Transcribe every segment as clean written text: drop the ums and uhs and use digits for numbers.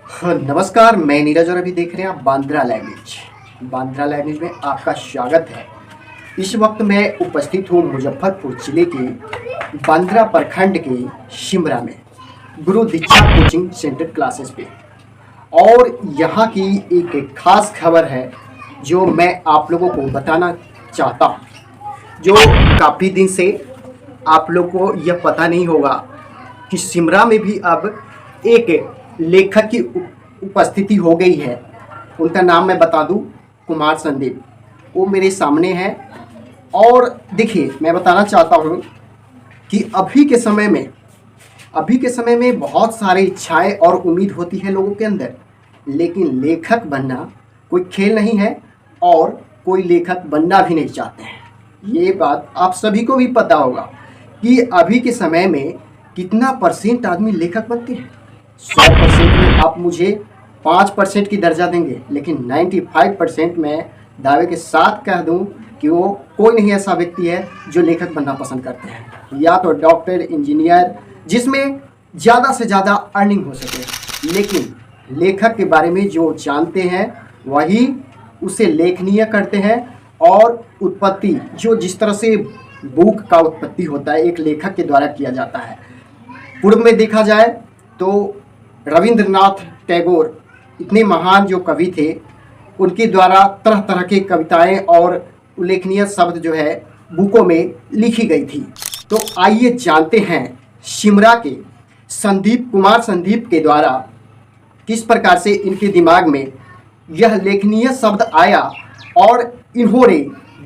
हाँ, नमस्कार। मैं नीरज और अभी देख रहे हैं आप बांद्रा लैंग्वेज। बांद्रा लैंग्वेज में आपका स्वागत है। इस वक्त मैं उपस्थित हूँ मुजफ्फरपुर जिले के बांद्रा प्रखंड के शिमरा में गुरु दीक्षा कोचिंग सेंटर क्लासेस पे। और यहाँ की एक खास खबर है जो मैं आप लोगों को बताना चाहता हूँ। जो काफ़ी दिन से आप लोग को यह पता नहीं होगा कि शिमरा में भी अब एक लेखक की उपस्थिति हो गई है। उनका नाम मैं बता दूं, कुमार संदीप। वो मेरे सामने है। और देखिए, मैं बताना चाहता हूं कि अभी के समय में बहुत सारी इच्छाएं और उम्मीद होती है लोगों के अंदर, लेकिन लेखक बनना कोई खेल नहीं है और कोई लेखक बनना भी नहीं चाहते हैं। ये बात आप सभी को भी पता होगा कि अभी के समय में कितना परसेंट आदमी लेखक बनते हैं। 100% में आप मुझे 5% की दर्जा देंगे, लेकिन 95% मैं दावे के साथ कह दूं कि वो कोई नहीं ऐसा व्यक्ति है जो लेखक बनना पसंद करते हैं। या तो डॉक्टर, इंजीनियर, जिसमें ज़्यादा से ज़्यादा अर्निंग हो सके। लेकिन लेखक के बारे में जो जानते हैं वही उसे लेखनीय करते हैं। और उत्पत्ति, जो जिस तरह से बुक का उत्पत्ति होता है, एक लेखक के द्वारा किया जाता है। पूर्व में देखा जाए तो रविंद्रनाथ टैगोर इतने महान जो कवि थे, उनके द्वारा तरह तरह की कविताएं और उल्लेखनीय शब्द जो है बुकों में लिखी गई थी। तो आइए जानते हैं शिमरा के कुमार संदीप के द्वारा किस प्रकार से इनके दिमाग में यह लेखनीय शब्द आया। और इन्होंने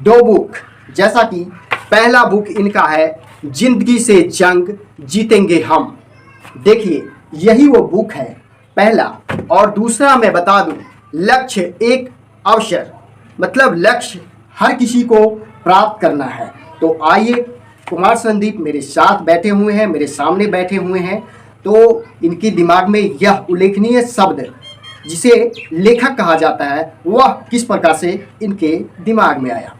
2 बुक, जैसा कि पहला बुक इनका है जिंदगी से जंग जीतेंगे हम। देखिए, यही वो बुक है पहला। और दूसरा मैं बता दूं, लक्ष्य एक अवसर, मतलब लक्ष्य हर किसी को प्राप्त करना है। तो आइए, कुमार संदीप मेरे साथ बैठे हुए हैं, मेरे सामने बैठे हुए हैं। तो इनके दिमाग में यह उल्लेखनीय शब्द जिसे लेखक कहा जाता है, वह किस प्रकार से इनके दिमाग में आया।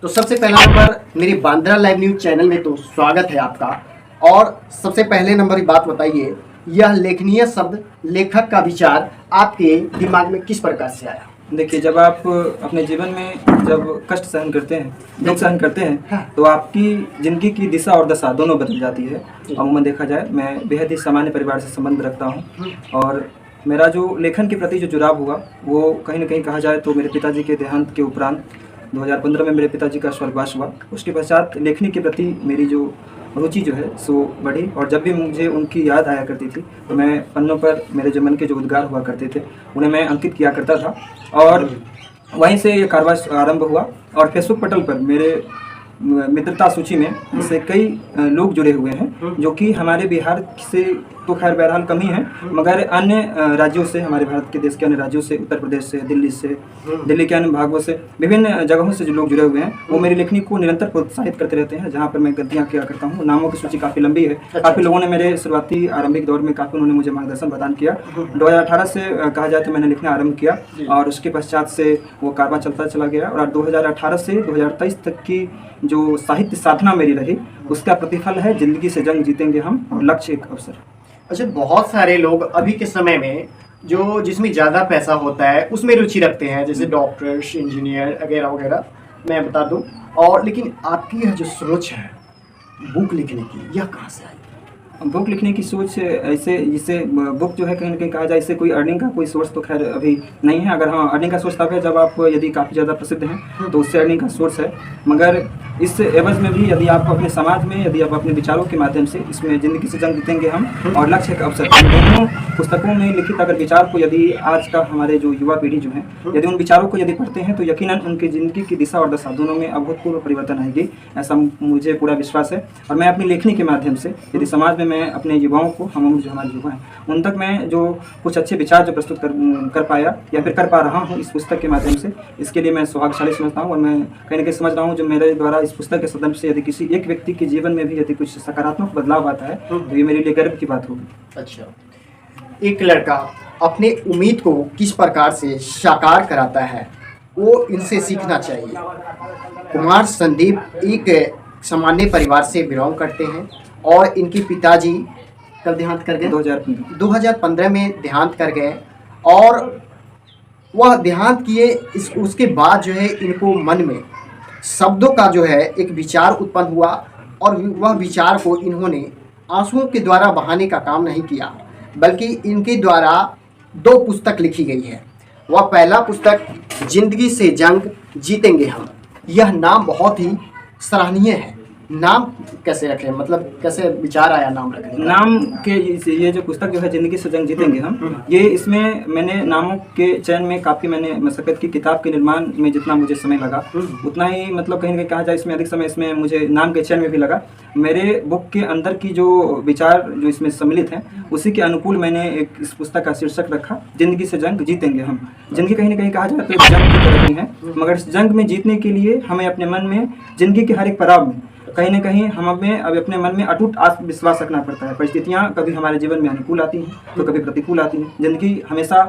तो सबसे पहला नंबर मेरे बांद्रा लाइव न्यूज चैनल में तो स्वागत है आपका। और सबसे पहले नंबर की बात बताइए, यह लेखनीय शब्द, लेखक का विचार आपके दिमाग में किस प्रकार से आया। देखिए, जब आप अपने जीवन में जब कष्ट सहन करते हैं, दुख सहन करते हैं, हाँ। तो आपकी ज़िंदगी की दिशा और दशा दोनों बदल जाती है। अमूमन देखा जाए, मैं बेहद ही सामान्य परिवार से संबंध रखता हूँ और मेरा जो लेखन के प्रति जो जुड़ाव हुआ वो कहीं ना कहीं कहा जाए तो मेरे पिताजी के देहांत के उपरांत 2015 में मेरे पिताजी का स्वर्गवास हुआ। उसके पश्चात लेखनी के प्रति मेरी जो रुचि जो है सो बढ़ी। और जब भी मुझे उनकी याद आया करती थी तो मैं पन्नों पर मेरे जो मन के जो उद्गार हुआ करते थे उन्हें मैं अंकित किया करता था। और वहीं से ये कारवां आरंभ हुआ। और फेसबुक पटल पर मेरे मित्रता सूची में इससे कई लोग जुड़े हुए हैं जो कि हमारे बिहार से तो खैर बहरहाल कम ही है, मगर अन्य राज्यों से, हमारे भारत के देश के अन्य राज्यों से, उत्तर प्रदेश से, दिल्ली के अन्य भागों से, विभिन्न जगहों से जो लोग जुड़े हुए हैं वो मेरी लेखनी को निरंतर प्रोत्साहित करते रहते हैं, जहाँ पर मैं गद्दियाँ किया करता हूँ। नामों की सूची काफ़ी लंबी है। काफ़ी लोगों ने मेरे शुरुआती आरंभिक दौर में काफ़ी उन्होंने मुझे मार्गदर्शन प्रदान किया। 2018 से कहा जाए तो मैंने लिखना आरंभ किया और उसके पश्चात से वो कारवां चलता चला गया। और 2018 से 2023 तक की जो साहित्य साधना मेरी रही उसका प्रतिफल है जिंदगी से जंग जीतेंगे हम और लक्ष्य एक अवसर। अच्छा, बहुत सारे लोग अभी के समय में जो जिसमें ज़्यादा पैसा होता है उसमें रुचि रखते हैं, जैसे डॉक्टर्स, इंजीनियर वगैरह वगैरह, मैं बता दूं। और लेकिन आपकी यह जो सोच है बुक लिखने की, यह कहाँ से आई? बुक लिखने की सोच ऐसे, जिससे बुक जो है कहीं ना कहीं कहा जाए इससे कोई अर्निंग का कोई सोर्स तो खैर अभी नहीं है। अगर हाँ, अर्निंग का सोर्स तब है जब आप यदि काफ़ी ज़्यादा प्रसिद्ध हैं तो उससे अर्निंग का सोर्स है। मगर इस एवज में भी यदि आप अपने समाज में, यदि आप अपने विचारों के माध्यम से, इसमें ज़िंदगी से जंग जीतेंगे हम और लक्ष्य एक अवसर, इन दोनों पुस्तकों में लिखित अगर विचार को यदि आज का हमारे जो युवा पीढ़ी जो है यदि उन विचारों को यदि पढ़ते हैं तो यकीनन उनकी ज़िंदगी की दिशा और दशा दोनों में अभूतपूर्व परिवर्तन आएगी, ऐसा मुझे पूरा विश्वास है। और मैं अपनी लेखनी के माध्यम से यदि समाज में मैं अपने युवाओं को, हम जो हमारे युवा हैं उन तक मैं जो कुछ अच्छे विचार जो प्रस्तुत कर पाया या फिर कर पा रहा हूँ इस पुस्तक के माध्यम से, इसके लिए मैं सौभाग्यशाली समझता हूँ। और मैं कहीं ना कहीं समझ रहा हूँ जो मेरे द्वारा इस पुस्तक के सदन से यदि किसी एक व्यक्ति के जीवन में भी यदि कुछ सकारात्मक बदलाव आता है तो ये मेरे लिए गर्व की बात होगी। अच्छा, एक लड़का अपने उम्मीद को किस प्रकार से साकार कराता है वो इनसे सीखना चाहिए। कुमार संदीप एक सामान्य परिवार से बिलोंग करते हैं और इनके पिताजी कब देहांत कर गए? 2015। 2015 में देहांत कर गए। और वह देहांत किए, उसके बाद जो है इनको मन में शब्दों का जो है एक विचार उत्पन्न हुआ, और वह विचार को इन्होंने आंसुओं के द्वारा बहाने का काम नहीं किया, बल्कि इनके द्वारा 2 पुस्तक लिखी गई है। वह पहला पुस्तक जिंदगी से जंग जीतेंगे हम। यह नाम बहुत ही सराहनीय है। नाम कैसे रखें, मतलब कैसे विचार आया नाम रखने का? नाम के ये जो पुस्तक जो है जिंदगी से जंग जीतेंगे हम, ये इसमें मैंने नामों के चयन में काफ़ी मैंने मशक्कत की। किताब के निर्माण में जितना मुझे समय लगा उतना ही, मतलब कहीं ना कहीं कहा जाए इसमें अधिक समय इसमें मुझे नाम के चयन में भी लगा। मेरे बुक के अंदर की जो विचार जो इसमें सम्मिलित हैं उसी के अनुकूल मैंने एक इस पुस्तक का शीर्षक रखा, जिंदगी से जंग जीतेंगे हम। जिंदगी कहीं ना कहीं कहा जाए तो एक जंग की तरह ही है, मगर इस जंग में जीतने के लिए हमें अपने मन में, जिंदगी के हर एक पड़ाव में कहीं ना कहीं हमें अब अपने मन में अटूट आत्मविश्वास रखना पड़ता है। परिस्थितियाँ कभी हमारे जीवन में अनुकूल आती हैं तो कभी प्रतिकूल आती हैं। जिंदगी हमेशा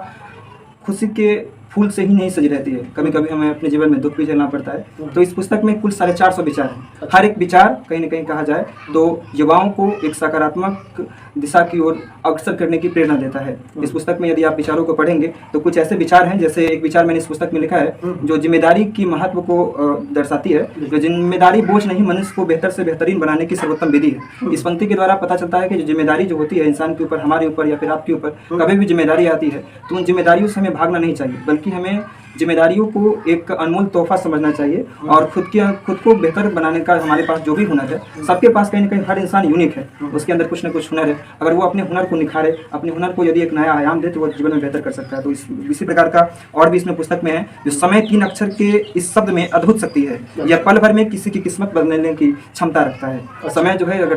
खुशी के फूल से ही नहीं सजी रहती है, कभी कभी हमें अपने जीवन में दुख भी झेलना पड़ता है। तो इस पुस्तक में कुल 450 विचार हैं। हर एक विचार कहीं ना कहीं कहा जाए तो युवाओं को एक सकारात्मक दिशा की ओर अग्रसर करने की प्रेरणा देता है। इस पुस्तक में यदि आप विचारों को पढ़ेंगे तो कुछ ऐसे विचार हैं, जैसे एक विचार मैंने इस पुस्तक में लिखा है जो जिम्मेदारी की महत्व को दर्शाती है। जो जिम्मेदारी बोझ नहीं, मनुष्य को बेहतर से बेहतरीन बनाने की सर्वोत्तम विधि है। इस पंक्ति के द्वारा पता चलता है कि जो जिम्मेदारी जो होती है इंसान के ऊपर, हमारे ऊपर या फिर आपके ऊपर कभी भी जिम्मेदारी आती है तो उन जिम्मेदारियों से हमें भागना नहीं चाहिए, बल्कि हमें जिम्मेदारियों को एक अनमोल तोहफा समझना चाहिए। और खुद को बेहतर बनाने का हमारे पास जो भी हुनर है, सबके पास कहीं ना कहीं हर इंसान यूनिक है, उसके अंदर कुछ ना कुछ हुनर है। अगर वो अपने हुनर को निखारे, अपने हुनर को यदि एक नया आयाम दे तो वो जीवन में बेहतर कर सकता है। तो इसी प्रकार का और भी इसमें पुस्तक में है। जो समय 3 अक्षर के इस शब्द में अद्भुत शक्ति है, यह पल भर में किसी की किस्मत बदलने की क्षमता रखता है। समय जो है, अगर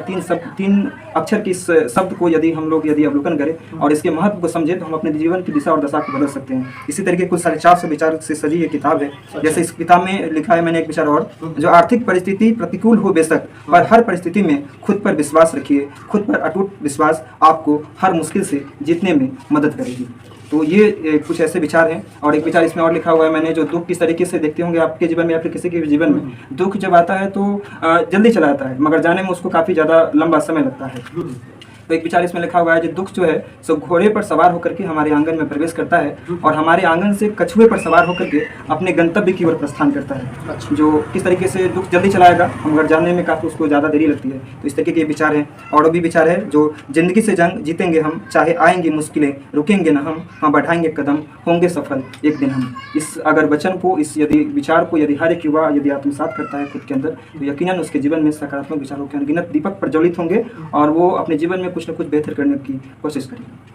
3 अक्षर की इस शब्द को यदि हम लोग अवलोकन करें और इसके महत्व को समझे तो हम अपने जीवन की दिशा और दशा को बदल सकते हैं। इसी तरीके कुल 450 विचार से सजी ये किताब है। जैसे इस किताब में लिखा है मैंने एक विचार और, जो आर्थिक परिस्थिति प्रतिकूल हो बेशक, पर हर परिस्थिति में खुद पर विश्वास रखिए। खुद पर अटूट विश्वास आपको हर मुश्किल से जीतने में मदद करेगी। तो ये कुछ ऐसे विचार हैं। और एक विचार इसमें और लिखा हुआ है मैंने, जो दुख किस तरीके से देखते होंगे आपके जीवन में या फिर किसी के भी जीवन में, दुख जब आता है तो जल्दी चला आता है, मगर जाने में उसको काफ़ी ज़्यादा लंबा समय लगता है। तो एक विचार इसमें लिखा हुआ है, जो दुख जो है सो घोड़े पर सवार होकर के हमारे आंगन में प्रवेश करता है और हमारे आंगन से कछुए पर सवार होकर के अपने गंतव्य की ओर प्रस्थान करता है। जो किस तरीके से दुख जल्दी चलाएगा, मगर जानने में काफ़ी उसको ज़्यादा देरी लगती है। तो इस तरीके के विचार हैं। और भी विचार है, जो जिंदगी से जंग जीतेंगे हम, चाहे आएंगी मुश्किलें रुकेंगे ना हम बढ़ाएंगे कदम, होंगे सफल एक दिन हम। इस अगर वचन को, इस यदि विचार को यदि हर एक युवा यदि आत्मसात करता है खुद के अंदर, तो यकीनन उसके जीवन में सकारात्मक विचारों के अनगिनत दीपक प्रज्वलित होंगे और वो अपने जीवन में कुछ न कुछ बेहतर करने की कोशिश करेंगे।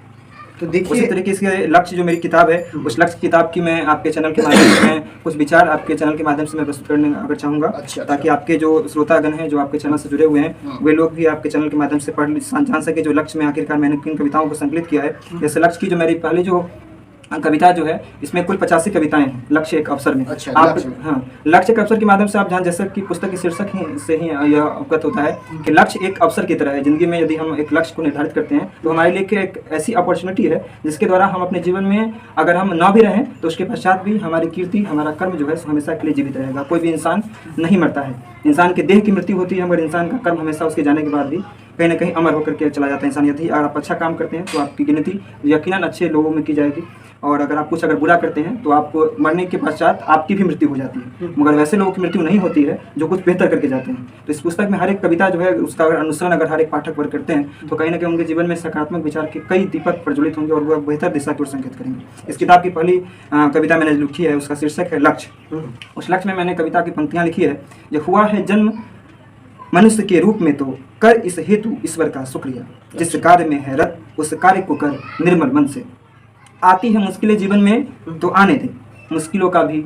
तो देखिए, उसी तरीके से लक्ष्य जो मेरी किताब है, उस लक्ष्य किताब की मैं आपके चैनल के माध्यम से मैं कुछ विचार आपके चैनल के माध्यम से मैं प्रस्तुत करने अगर चाहूँगा, ताकि आपके जो श्रोतागण हैं जो आपके चैनल से जुड़े हुए हैं वे लोग भी आपके चैनल के माध्यम से जान सके जो लक्ष्य में आखिरकार मैंने किन कविताओं को संकलित किया है। जैसे लक्ष्य की जो मेरी पहली जो कविता जो है, इसमें कुल 85 कविताएं हैं। लक्ष्य एक अवसर में, आप लक्ष्य एक अवसर के माध्यम से आप जान, जैसे कि पुस्तक के शीर्षक से ही यह अवगत होता है कि लक्ष्य एक अवसर की तरह है। जिंदगी में यदि हम एक लक्ष्य को निर्धारित करते हैं तो हमारे लिए एक ऐसी अपॉर्चुनिटी है जिसके द्वारा हम अपने जीवन में अगर हम ना भी रहें तो उसके पश्चात भी हमारी कीर्ति, हमारा कर्म जो है हमेशा के लिए जीवित रहेगा। कोई भी इंसान नहीं मरता है, इंसान के देह की मृत्यु होती है, मगर इंसान का कर्म हमेशा उसके जाने के बाद भी कहीं ना कहीं अमर होकर के चला जाता है इंसान। यदि आप अच्छा काम करते हैं तो आपकी गिनती यकीनन अच्छे लोगों में की जाएगी, और अगर आप कुछ बुरा करते हैं तो आप मरने के पश्चात आपकी भी मृत्यु हो जाती है, मगर वैसे लोगों की मृत्यु नहीं होती है जो कुछ बेहतर करके जाते हैं। तो इस पुस्तक में हर एक कविता जो है उसका अगर अनुसरण अगर हर एक पाठक वर्ग करते हैं तो कहीं ना कहीं उनके जीवन में सकारात्मक विचार के कई दीपक प्रज्वलित होंगे और वह बेहतर दिशा की ओर संकेत करेंगे। इस किताब की पहली कविता मैंने लिखी है, उसका शीर्षक है लक्ष्य। उस लक्ष्य में मैंने कविता की पंक्तियाँ लिखी है, जो हुआ है जन्म मनुष्य के रूप में तो कर इस हेतु ईश्वर का शुक्रिया, जिस कार्य में है रत उस कार्य को कर निर्मल मन से। आती है मुश्किलें जीवन में तो आने दे, मुश्किलों का भी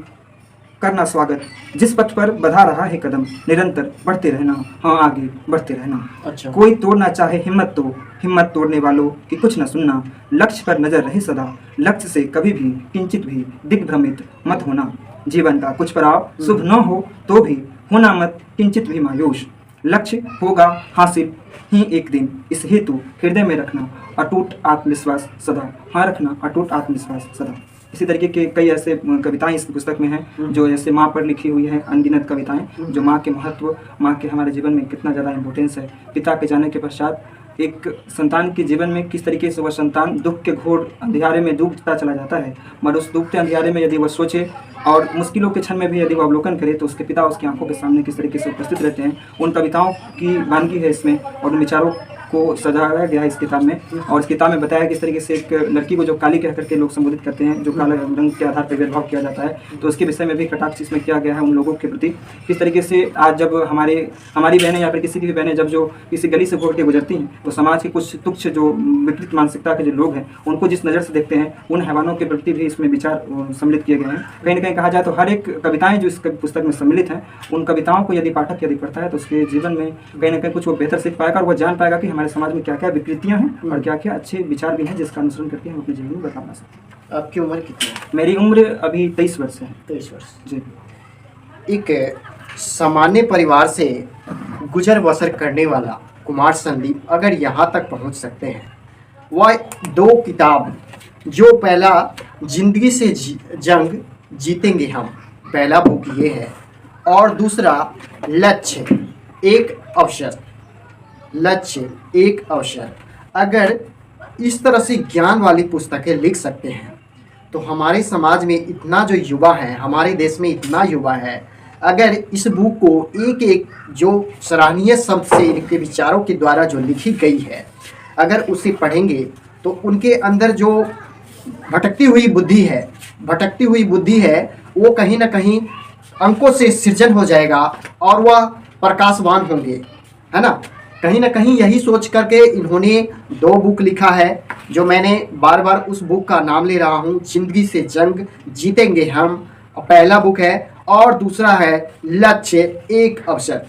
करना स्वागत, जिस पथ पर बढ़ा रहा है कदम निरंतर बढ़ते रहना, हाँ आगे बढ़ते रहना। कोई तोड़ना चाहे हिम्मत तो हिम्मत तोड़ने वालों की कुछ न सुनना, लक्ष्य पर नजर रहे सदा, लक्ष्य से कभी भी किंचित भी दिग्भ्रमित मत होना। जीवन का कुछ पड़ाव शुभ न हो तो भी होना मत किंचित भी मायूस, लक्ष्य होगा हासिल ही एक दिन, इस हेतु हृदय में रखना अटूट आत्मविश्वास सदा, हाँ रखना अटूट आत्मविश्वास सदा। इसी तरीके के कई ऐसे कविताएं इस पुस्तक में हैं, जो जैसे माँ पर लिखी हुई है अनगिनत कविताएं, जो माँ के महत्व, माँ के हमारे जीवन में कितना ज़्यादा इम्पोर्टेंस है। पिता के जाने के पश्चात एक संतान के जीवन में किस तरीके से वह संतान दुख के घोर अंधियारे में डूबता चला जाता है, मगर उस डूबते अंधियारे में यदि वह सोचे और मुश्किलों के क्षण में भी यदि वो अवलोकन करे तो उसके पिता उसकी आंखों के सामने किस तरीके से उपस्थित रहते हैं। उन कविताओं की वानगी है इसमें और उन विचारों को सजाया गया है इस किताब में। और इस किताब में बताया किस तरीके से एक लड़की को जो काली कह करके लोग संबोधित करते हैं, जो काले रंग के आधार पर भेदभाव किया जाता है, तो उसके विषय में भी कटाक्ष इसमें किया गया है उन लोगों के प्रति। किस तरीके से आज जब हमारी बहनें या फिर किसी की भी बहनें जब जो किसी गली से होकर के गुजरती हैं तो समाज के कुछ तुच्छ जो विपरीत मानसिकता के जो लोग हैं उनको जिस नज़र से देखते हैं, उन हैवानों के प्रति भी इसमें विचार सम्मिलित किए गए हैं। कहीं ना कहीं कहा जाए तो हर एक कविताएं जो इस पुस्तक में सम्मिलित हैं, उन कविताओं को यदि पाठक यदि पढ़ता है तो उसके जीवन में कहीं ना कहीं कुछ वो बेहतर सीख पाएगा और वह जान पाएगा कि हमारे समाज में क्या क्या विकृतियां हैं और क्या क्या अच्छे विचार भी हैं जिसका अनुसरण करके हम अपने जीवन में बता सकते हैं। आपकी उम्र कितनी है? मेरी उम्र अभी 23 वर्ष है। 23 वर्ष। जी। एक सामान्य परिवार से गुजर बसर करने वाला कुमार संदीप अगर यहाँ तक पहुँच सकते हैं, वह 2 किताब, जो पहला जिंदगी से जंग जीतेंगे हम, पहला बुक ये है, और दूसरा लक्ष्य एक अवसर, लक्ष्य एक अवसर। अगर इस तरह से ज्ञान वाली पुस्तकें लिख सकते हैं तो हमारे समाज में इतना जो युवा है, हमारे देश में इतना युवा है, अगर इस बुक को एक एक जो सराहनीय शब्द से इनके विचारों के द्वारा जो लिखी गई है, अगर उसे पढ़ेंगे तो उनके अंदर जो भटकती हुई बुद्धि है वो कहीं ना कहीं अंकों से सृजन हो जाएगा और वह प्रकाशवान होंगे, है ना। कहीं ना कहीं यही सोच करके इन्होंने 2 बुक लिखा है, जो मैंने बार बार उस बुक का नाम ले रहा हूँ, जिंदगी से जंग जीतेंगे हम पहला बुक है, और दूसरा है लक्ष्य एक अवसर।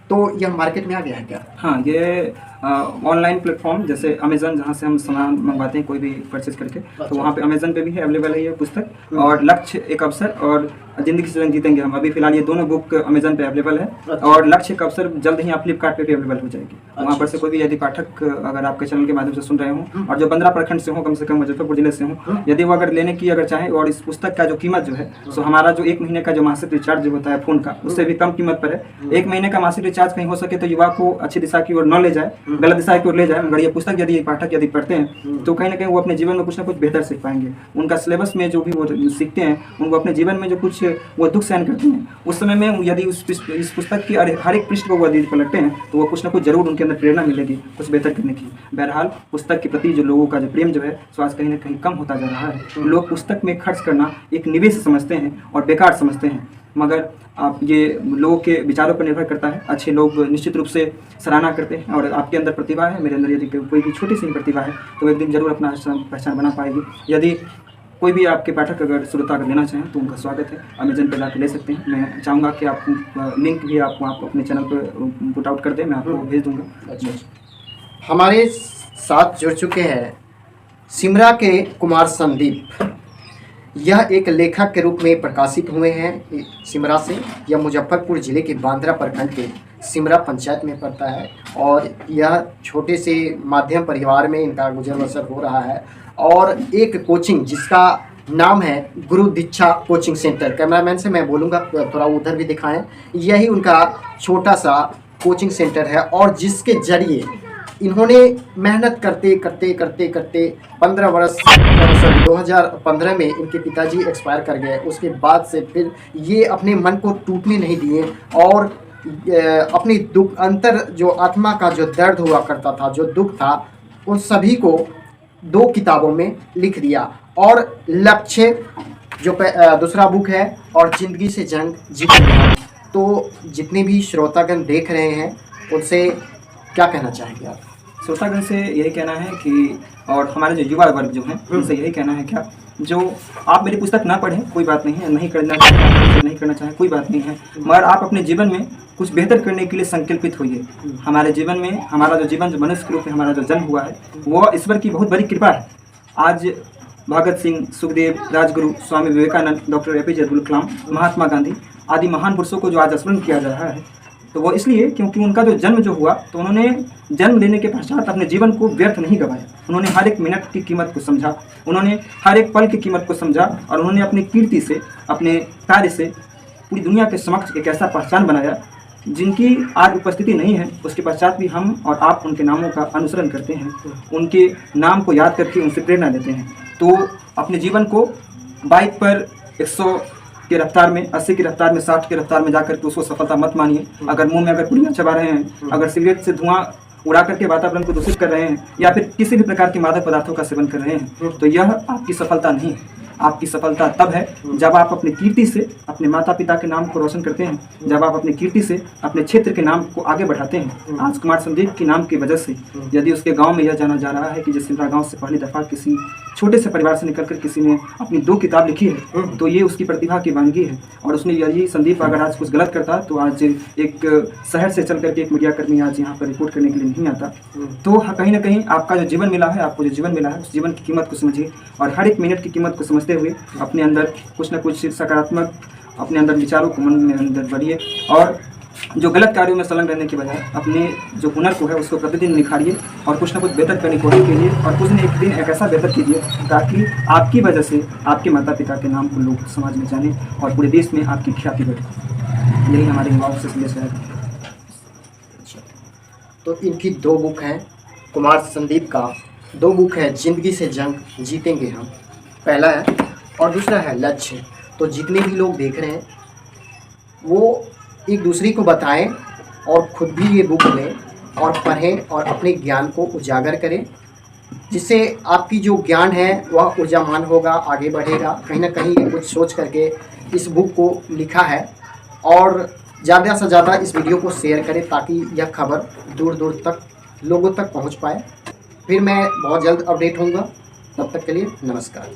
तो यह मार्केट में आ गया है क्या? हाँ, ये ऑनलाइन प्लेटफॉर्म जैसे अमेज़न, जहाँ से हम सामान मंगवाते हैं कोई भी परचेज करके, तो वहाँ पे अमेज़न पे भी है, अवेलेबल है ये पुस्तक। और लक्ष्य एक अवसर और जिंदगी से जंग जीतेंगे हम, अभी फिलहाल ये दोनों बुक अमेज़न पे अवेलेबल है। और लक्ष्य एक अवसर जल्द ही आप फ्लिपकार्ट पे भी अवेलेबल हो जाएगी। वहाँ पर से कोई भी यदि पाठक अगर आपके चैनल के माध्यम से सुन रहे हो और जो 15 प्रखंड से हो, कम से कम मुजफ्फरपुर जिले से हो, यदि वो अगर लेने की अगर चाहें, और इस पुस्तक का जो कीमत जो है, सो हमारा जो 1 महीने का जो मासिक रिचार्ज जो होता है फ़ोन का, उससे भी कम कीमत पर है। 1 महीने का मासिक रिचार्ज कहीं हो सके तो युवा को अच्छी दिशा की ओर न ले जाए, गलत दिशा की ओर ले जाए, मगर ये पुस्तक यदि पाठक यदि पढ़ते हैं तो कहीं ना कहीं वो अपने जीवन में कुछ ना कुछ बेहतर सीख पाएंगे। उनका सिलेबस में जो भी वो सीखते हैं, उनको अपने जीवन में जो कुछ वो दुख सहन करते हैं, उस समय में यदि इस पुस्तक की हर एक पृष्ठ को वो यदि पलटते हैं तो वो कुछ ना कुछ जरूर उनके अंदर प्रेरणा मिलेगी कुछ बेहतर करने की। बहरहाल पुस्तक के प्रति जो लोगों का जो प्रेम जो है, सो आज कहीं ना कहीं कम होता जा रहा है। लोग पुस्तक में खर्च करना एक निवेश समझते हैं और बेकार समझते हैं, मगर आप ये लोगों के विचारों पर निर्भर करता है। अच्छे लोग निश्चित रूप से सराहना करते हैं, और आपके अंदर प्रतिभा है, मेरे अंदर यदि कोई भी छोटी सी प्रतिभा है तो एक दिन जरूर अपना पहचान बना पाएगी। यदि कोई भी आपके पाठक अगर श्रोता अगर लेना चाहें तो उनका स्वागत है, अमेजन पर जाकर ले सकते हैं। मैं चाहूँगा कि आप लिंक भी आप अपने चैनल पर पुट आउट कर दें, मैं आपको भेज दूँगा। अच्छा, हमारे साथ जुड़ चुके हैं सिमरा के कुमार संदीप। यह एक लेखक के रूप में प्रकाशित हुए हैं सिमरा से। यह मुजफ्फरपुर ज़िले के बांद्रा प्रखंड के सिमरा पंचायत में पड़ता है, और यह छोटे से माध्यम परिवार में इनका गुजर बसर हो रहा है। और एक कोचिंग जिसका नाम है गुरु दीक्षा कोचिंग सेंटर, कैमरामैन से मैं बोलूँगा थोड़ा उधर भी दिखाएं, यही उनका छोटा सा कोचिंग सेंटर है, और जिसके जरिए इन्होंने मेहनत करते करते 15 वर्ष 2015 में इनके पिताजी एक्सपायर कर गए। उसके बाद से फिर ये अपने मन को टूटने नहीं दिए, और अपनी दुख अंतर जो आत्मा का जो दर्द हुआ करता था, जो दुख था, उन सभी को 2 किताबों में लिख दिया। और लक्ष्य जो दूसरा बुक है, और जिंदगी से जंग जीतेंगे। तो जितने भी श्रोतागण देख रहे हैं उनसे क्या कहना चाहेंगे आप? श्रोतागण से यही कहना है कि, और हमारे जो युवा वर्ग जो हैं उनसे यही कहना है क्या, जो आप मेरी पुस्तक ना पढ़ें कोई बात नहीं है, नहीं करना चाहें कोई बात नहीं है, मगर आप अपने जीवन में कुछ बेहतर करने के लिए संकल्पित होइए। हमारे जीवन में हमारा जो जीवन जो मनुष्य के रूप में हमारा जो जन्म हुआ है, वो ईश्वर की बहुत बड़ी कृपा है। आज भगत सिंह, सुखदेव, राजगुरु, स्वामी विवेकानंद, डॉक्टर APJ अब्दुल कलाम, महात्मा गांधी आदि महान पुरुषों को जो आज स्मरण किया जा रहा है, तो वो इसलिए क्योंकि उनका जो जन्म जो हुआ, तो उन्होंने जन्म लेने के पश्चात अपने जीवन को व्यर्थ नहीं गवाया। उन्होंने हर एक मिनट की कीमत को समझा, उन्होंने हर एक पल की कीमत को समझा, और उन्होंने अपनी कीर्ति से, अपने कार्य से पूरी दुनिया के समक्ष एक ऐसा पहचान बनाया जिनकी आज उपस्थिति नहीं है, उसके पश्चात भी हम और आप उनके नामों का अनुसरण करते हैं, उनके नाम को याद करके उनसे प्रेरणा लेते हैं। तो अपने जीवन को बाइक पर 100 की रफ्तार में, 80 की रफ्तार में, 60 की रफ्तार में जाकर के उसको सफलता मत मानिए। अगर मुंह में अगर पुड़ियाँ चबा रहे हैं, अगर सिगरेट से धुआं उड़ा करके वातावरण को दूषित कर रहे हैं, या फिर किसी भी प्रकार के मादक पदार्थों का सेवन कर रहे हैं, तो यह आपकी सफलता नहीं है। आपकी सफलता तब है जब आप अपनी कीर्ति से अपने माता पिता के नाम को रोशन करते हैं, जब आप अपनी कीर्ति से अपने क्षेत्र के नाम को आगे बढ़ाते हैं। आज कुमार संदीप के नाम की वजह से यदि उसके गांव में यह जाना जा रहा है कि जसिंद्रा गांव से पहली दफ़ा किसी छोटे से परिवार से निकलकर किसी ने अपनी 2 किताब लिखी है, तो ये उसकी प्रतिभा की वानगी है। और उसने यही संदीप अगर आज कुछ गलत करता तो आज एक शहर से चल करके एक मीडिया कर्मी आज यहाँ पर रिपोर्ट करने के लिए नहीं आता। तो कहीं ना कहीं आपका जो जीवन मिला है, आपको जो जीवन मिला है, उस जीवन की कीमत को समझिए और हर एक मिनट की कीमत को समझते हुए अपने अंदर कुछ ना कुछ सकारात्मक अपने अंदर विचारों को मन में अंदर भरिए और जो गलत कार्यों में संलग्न रहने के बजाय अपने जो हुनर को है उसको प्रतिदिन निखारिए और कुछ ना कुछ बेहतर करने की कोशिश कीजिए और कुछ दिन एक दिन एक ऐसा बेहतर कीजिए ताकि आपकी वजह से आपके माता पिता के नाम को लोग समाज में जाने और पूरे देश में आपकी ख्याति बढ़े। यही हमारे युवाओं से संदेश है। तो इनकी 2 बुक हैं, कुमार संदीप का 2 बुक है, जिंदगी से जंग जीतेंगे हम पहला है और दूसरा है लक्ष्य। तो जितने भी लोग देख रहे हैं वो एक दूसरे को बताएं और खुद भी ये बुक लें और पढ़ें और अपने ज्ञान को उजागर करें, जिससे आपकी जो ज्ञान है वह ऊर्जामान होगा, आगे बढ़ेगा। कहीं ना कहीं ये कुछ सोच करके इस बुक को लिखा है और ज़्यादा से ज़्यादा इस वीडियो को शेयर करें ताकि यह खबर दूर दूर तक लोगों तक पहुंच पाए। फिर मैं बहुत जल्द अपडेट होऊंगा, तब तक के लिए नमस्कार।